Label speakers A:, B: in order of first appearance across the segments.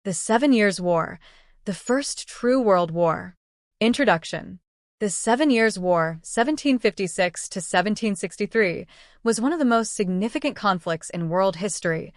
A: The 7 Years' War, the first true world war. Introduction. The 7 Years' War, 1756 to 1763, was one of the most significant conflicts in world history,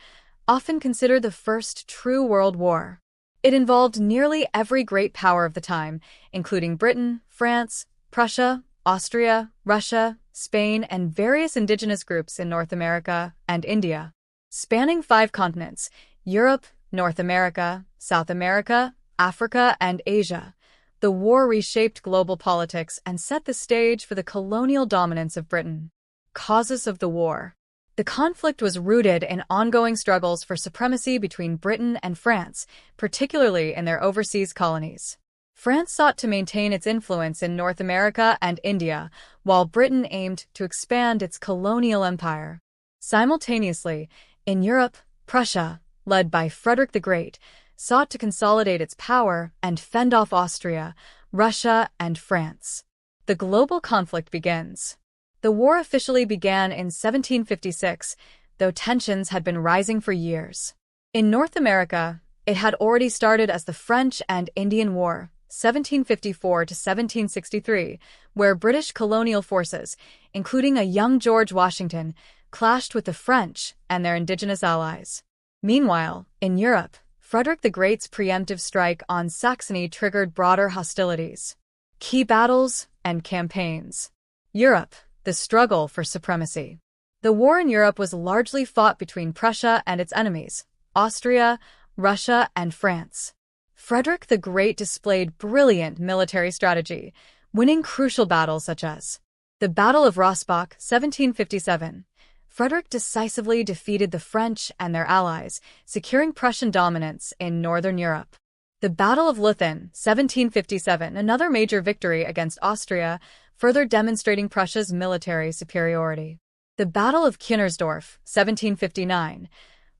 A: often considered the first true world war. It involved nearly every great power of the time, including Britain, France, Prussia, Austria, Russia, Spain, and various indigenous groups in North America and India. Spanning 5 continents, Europe, North America, South America, Africa, and Asia, the war reshaped global politics and set the stage for the colonial dominance of Britain. Causes of the war. The conflict was rooted in ongoing struggles for supremacy between Britain and France, particularly in their overseas colonies. France sought to maintain its influence in North America and India, while Britain aimed to expand its colonial empire. Simultaneously, in Europe, Prussia, led by Frederick the Great, sought to consolidate its power and fend off Austria, Russia, and France. The global conflict begins. The war officially began in 1756, though tensions had been rising for years. In North America, it had already started as the French and Indian War, 1754 to 1763, where British colonial forces, including a young George Washington, clashed with the French and their indigenous allies. Meanwhile, in Europe, Frederick the Great's preemptive strike on Saxony triggered broader hostilities. Key battles and campaigns. Europe, the struggle for supremacy. The war in Europe was largely fought between Prussia and its enemies, Austria, Russia, and France. Frederick the Great displayed brilliant military strategy, winning crucial battles such as the Battle of Rossbach, 1757. Frederick decisively defeated the French and their allies, securing Prussian dominance in northern Europe. The Battle of Leuthen, 1757, another major victory against Austria, further demonstrating Prussia's military superiority. The Battle of Künnersdorf, 1759,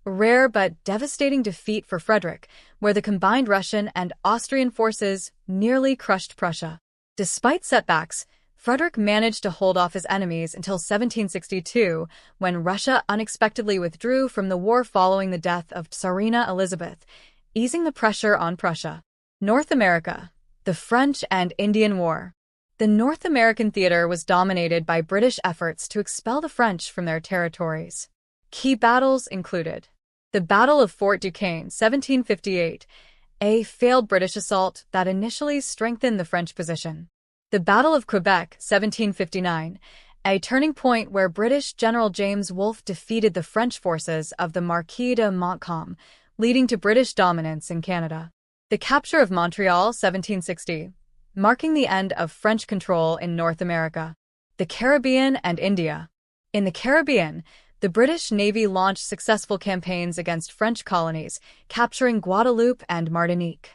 A: a rare but devastating defeat for Frederick, where the combined Russian and Austrian forces nearly crushed Prussia. Despite setbacks, Frederick managed to hold off his enemies until 1762, when Russia unexpectedly withdrew from the war following the death of Tsarina Elizabeth, easing the pressure on Prussia. North America, the French and Indian War. The North American theater was dominated by British efforts to expel the French from their territories. Key battles included the Battle of Fort Duquesne, 1758, a failed British assault that initially strengthened the French position. The Battle of Quebec, 1759, a turning point where British General James Wolfe defeated the French forces of the Marquis de Montcalm, leading to British dominance in Canada. The capture of Montreal, 1760, marking the end of French control in North America. The Caribbean and India. In the Caribbean, the British Navy launched successful campaigns against French colonies, capturing Guadeloupe and Martinique.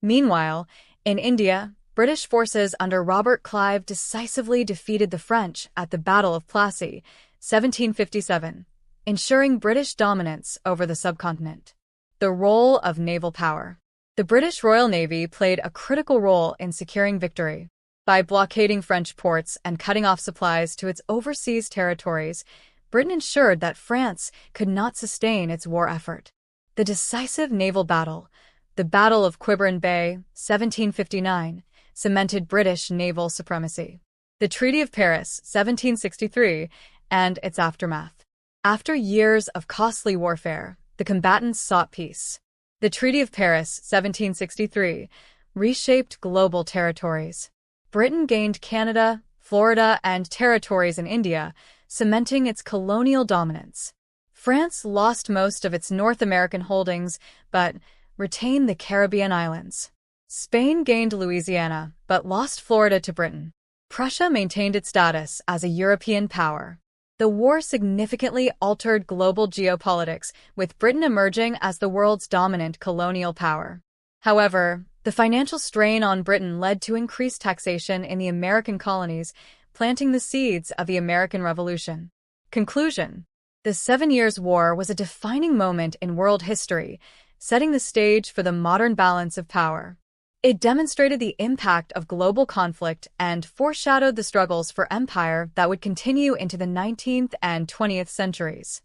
A: Meanwhile, in India, British forces under Robert Clive decisively defeated the French at the Battle of Plassey, 1757, ensuring British dominance over the subcontinent. The role of naval power. The British Royal Navy played a critical role in securing victory. By blockading French ports and cutting off supplies to its overseas territories, Britain ensured that France could not sustain its war effort. The decisive naval battle, the Battle of Quiberon Bay, 1759, cemented British naval supremacy. The Treaty of Paris, 1763, and its aftermath. After years of costly warfare, the combatants sought peace. The Treaty of Paris, 1763, reshaped global territories. Britain gained Canada, Florida, and territories in India, cementing its colonial dominance. France lost most of its North American holdings, but retained the Caribbean islands. Spain gained Louisiana, but lost Florida to Britain. Prussia maintained its status as a European power. The war significantly altered global geopolitics, with Britain emerging as the world's dominant colonial power. However, the financial strain on Britain led to increased taxation in the American colonies, planting the seeds of the American Revolution. Conclusion. The 7 Years' War was a defining moment in world history, setting the stage for the modern balance of power. It demonstrated the impact of global conflict and foreshadowed the struggles for empire that would continue into the 19th and 20th centuries.